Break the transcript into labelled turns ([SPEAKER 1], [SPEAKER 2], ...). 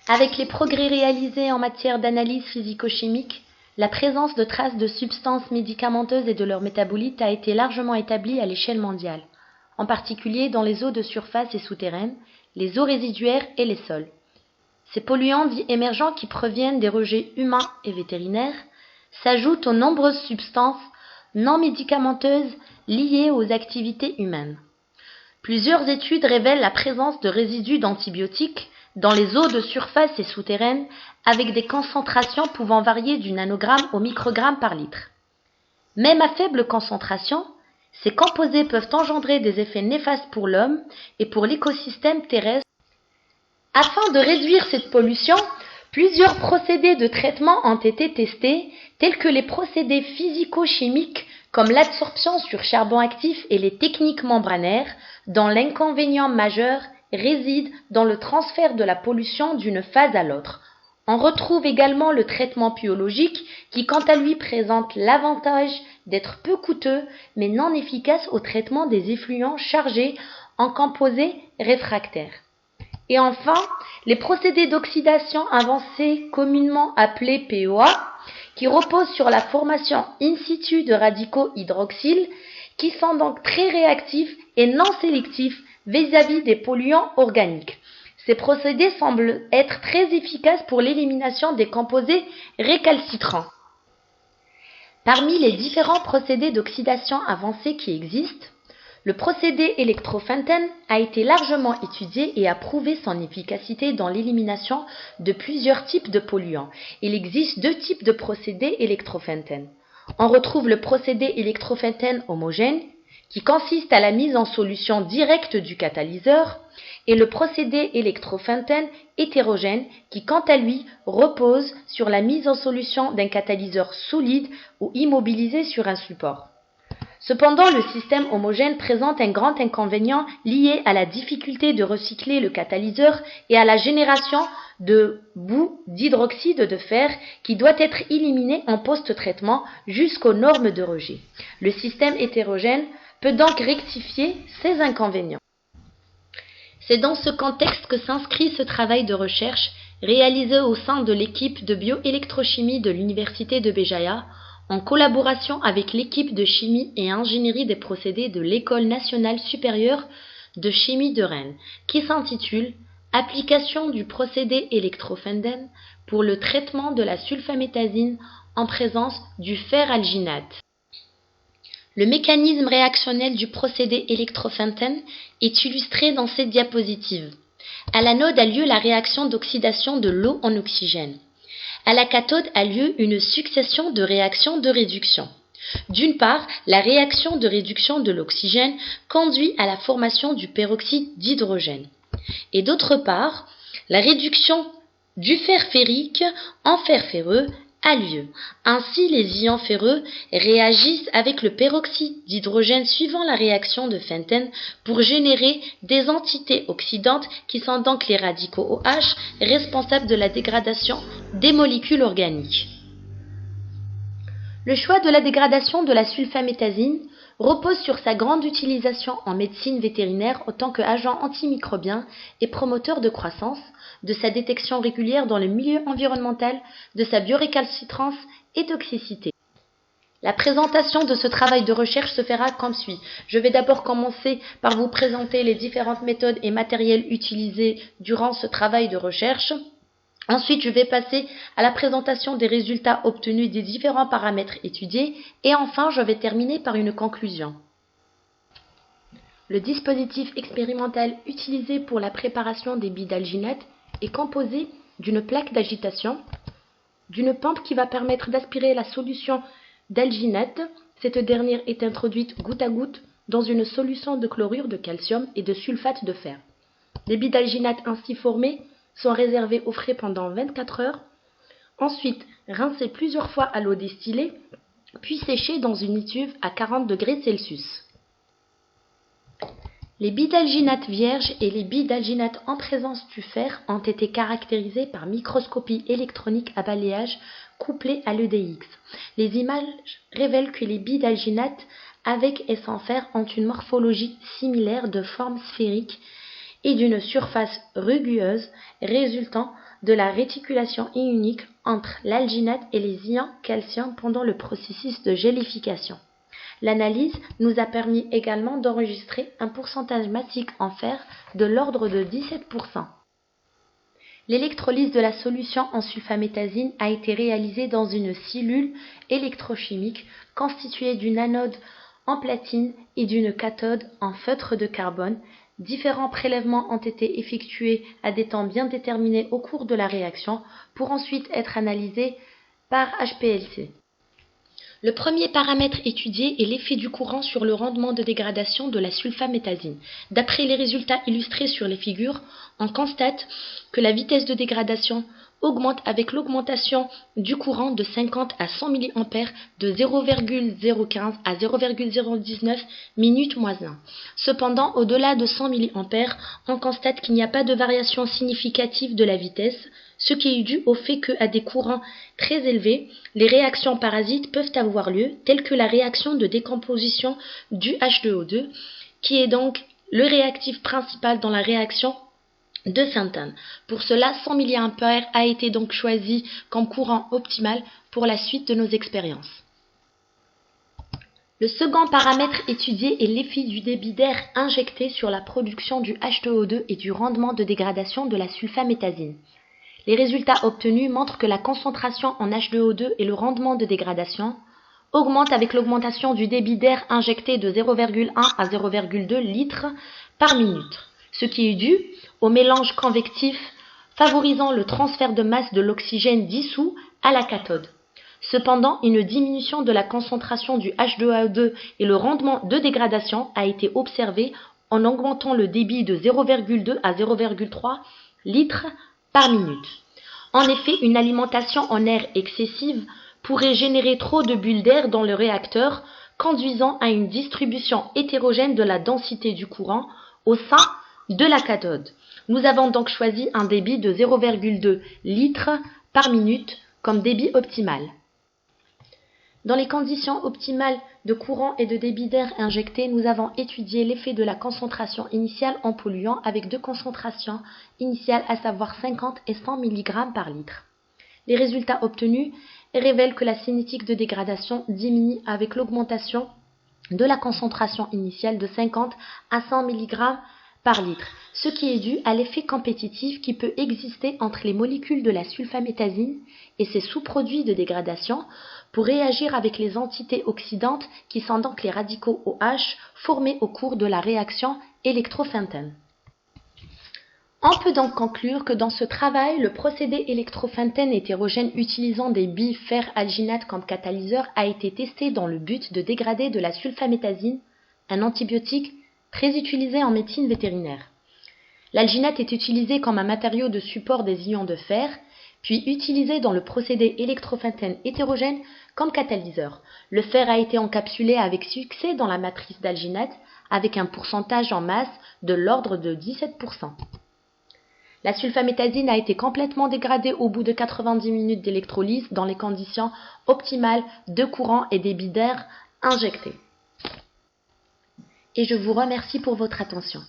[SPEAKER 1] Avec les progrès réalisés en matière d'analyse physico-chimique, la présence de traces de substances médicamenteuses et de leurs métabolites a été largement établie à l'échelle mondiale, en particulier dans les eaux de surface et souterraines, les eaux résiduaires et les sols. Ces polluants dits émergents qui proviennent des rejets humains et vétérinaires s'ajoutent aux nombreuses substances non médicamenteuses liées aux activités humaines. Plusieurs études révèlent la présence de résidus d'antibiotiques dans les eaux de surface et souterraines avec des concentrations pouvant varier du nanogramme au microgramme par litre. Même à faible concentration, ces composés peuvent engendrer des effets néfastes pour l'homme et pour l'écosystème terrestre. Afin de réduire cette pollution, plusieurs procédés de traitement ont été testés, tels que les procédés physico-chimiques comme l'adsorption sur charbon actif et les techniques membranaires, dont l'inconvénient majeur réside dans le transfert de la pollution d'une phase à l'autre. On retrouve également le traitement biologique qui, quant à lui, présente l'avantage d'être peu coûteux mais non efficace au traitement des effluents chargés en composés réfractaires. Et enfin, les procédés d'oxydation avancés communément appelés POA, qui reposent sur la formation in situ de radicaux hydroxyles, qui sont donc très réactifs et non sélectifs vis-à-vis des polluants organiques. Ces procédés semblent être très efficaces pour l'élimination des composés récalcitrants. Parmi les différents procédés d'oxydation avancés qui existent, le procédé électrophantène a été largement étudié et a prouvé son efficacité dans l'élimination de plusieurs types de polluants. Il existe deux types de procédés électrophantène. On retrouve le procédé électrophantène homogène, qui consiste à la mise en solution directe du catalyseur, et le procédé électrophantène hétérogène, qui quant à lui repose sur la mise en solution d'un catalyseur solide ou immobilisé sur un support. Cependant, le système homogène présente un grand inconvénient lié à la difficulté de recycler le catalyseur et à la génération de boue d'hydroxyde de fer qui doit être éliminé en post-traitement jusqu'aux normes de rejet. Le système hétérogène peut donc rectifier ces inconvénients. C'est dans ce contexte que s'inscrit ce travail de recherche réalisé au sein de l'équipe de bioélectrochimie de l'Université de Béjaïa, en collaboration avec l'équipe de chimie et ingénierie des procédés de l'École nationale supérieure de chimie de Rennes, qui s'intitule « Application du procédé électrophantène pour le traitement de la sulfaméthazine en présence du fer-alginate ». Le mécanisme réactionnel du procédé électrophantène est illustré dans cette diapositive. À l'anode a lieu la réaction d'oxydation de l'eau en oxygène. À la cathode a lieu une succession de réactions de réduction. D'une part, la réaction de réduction de l'oxygène conduit à la formation du peroxyde d'hydrogène. Et d'autre part, la réduction du fer ferrique en fer ferreux a lieu. Ainsi, les ions ferreux réagissent avec le peroxyde d'hydrogène suivant la réaction de Fenton pour générer des entités oxydantes qui sont donc les radicaux OH responsables de la dégradation des molécules organiques. Le choix de la dégradation de la sulfaméthazine repose sur sa grande utilisation en médecine vétérinaire en tant qu'agent antimicrobien et promoteur de croissance, de sa détection régulière dans le milieu environnemental, de sa biorécalcitrance et toxicité. La présentation de ce travail de recherche se fera comme suit. Je vais d'abord commencer par vous présenter les différentes méthodes et matériels utilisés durant ce travail de recherche. Ensuite, je vais passer à la présentation des résultats obtenus des différents paramètres étudiés. Et enfin, je vais terminer par une conclusion. Le dispositif expérimental utilisé pour la préparation des billes d'alginate est composé d'une plaque d'agitation, d'une pompe qui va permettre d'aspirer la solution d'alginate. Cette dernière est introduite goutte à goutte dans une solution de chlorure de calcium et de sulfate de fer. Les billes d'alginate ainsi formées sont réservées au frais pendant 24 heures, ensuite rincées plusieurs fois à l'eau distillée, puis séchées dans une étuve à 40 degrés Celsius. Les billes d'alginate vierges et les billes d'alginate en présence du fer ont été caractérisées par microscopie électronique à balayage couplée à l'EDX. Les images révèlent que les billes d'alginate avec et sans fer ont une morphologie similaire de forme sphérique et d'une surface rugueuse résultant de la réticulation ionique entre l'alginate et les ions calcium pendant le processus de gélification. L'analyse nous a permis également d'enregistrer un pourcentage massique en fer de l'ordre de 17%. L'électrolyse de la solution en sulfaméthazine a été réalisée dans une cellule électrochimique constituée d'une anode en platine et d'une cathode en feutre de carbone. Différents prélèvements ont été effectués à des temps bien déterminés au cours de la réaction pour ensuite être analysés par HPLC. Le premier paramètre étudié est l'effet du courant sur le rendement de dégradation de la sulfaméthazine. D'après les résultats illustrés sur les figures, on constate que la vitesse de dégradation augmente avec l'augmentation du courant de 50 à 100 mA de 0,015 à 0,019 minutes moins 1. Cependant, au-delà de 100 mA, on constate qu'il n'y a pas de variation significative de la vitesse, ce qui est dû au fait qu'à des courants très élevés, les réactions parasites peuvent avoir lieu, telles que la réaction de décomposition du H2O2, qui est donc le réactif principal dans la réaction de Fenton. Pour cela, 100 mA a été donc choisi comme courant optimal pour la suite de nos expériences. Le second paramètre étudié est l'effet du débit d'air injecté sur la production du H2O2 et du rendement de dégradation de la sulfaméthazine. Les résultats obtenus montrent que la concentration en H2O2 et le rendement de dégradation augmentent avec l'augmentation du débit d'air injecté de 0,1 à 0,2 litres par minute, ce qui est dû au mélange convectif favorisant le transfert de masse de l'oxygène dissous à la cathode. Cependant, une diminution de la concentration du H2O2 et le rendement de dégradation a été observée en augmentant le débit de 0,2 à 0,3 litres par minute. En effet, une alimentation en air excessive pourrait générer trop de bulles d'air dans le réacteur, conduisant à une distribution hétérogène de la densité du courant au sein de la cathode. Nous avons donc choisi un débit de 0,2 litres par minute comme débit optimal. Dans les conditions optimales de courant et de débit d'air injecté, nous avons étudié l'effet de la concentration initiale en polluant avec deux concentrations initiales, à savoir 50 et 100 mg par litre. Les résultats obtenus révèlent que la cinétique de dégradation diminue avec l'augmentation de la concentration initiale de 50 à 100 mg par litre, ce qui est dû à l'effet compétitif qui peut exister entre les molécules de la sulfaméthazine et ses sous-produits de dégradation pour réagir avec les entités oxydantes qui sont donc les radicaux OH formés au cours de la réaction électro-Fenton. On peut donc conclure que dans ce travail, le procédé électro-Fenton hétérogène utilisant des bifer-alginates comme catalyseur a été testé dans le but de dégrader de la sulfaméthazine, un antibiotique très utilisé en médecine vétérinaire. L'alginate est utilisé comme un matériau de support des ions de fer, puis utilisé dans le procédé électro-Fenton hétérogène comme catalyseur. Le fer a été encapsulé avec succès dans la matrice d'alginate avec un pourcentage en masse de l'ordre de 17%. La sulfaméthazine a été complètement dégradée au bout de 90 minutes d'électrolyse dans les conditions optimales de courant et débit d'air injecté. Et je vous remercie pour votre attention.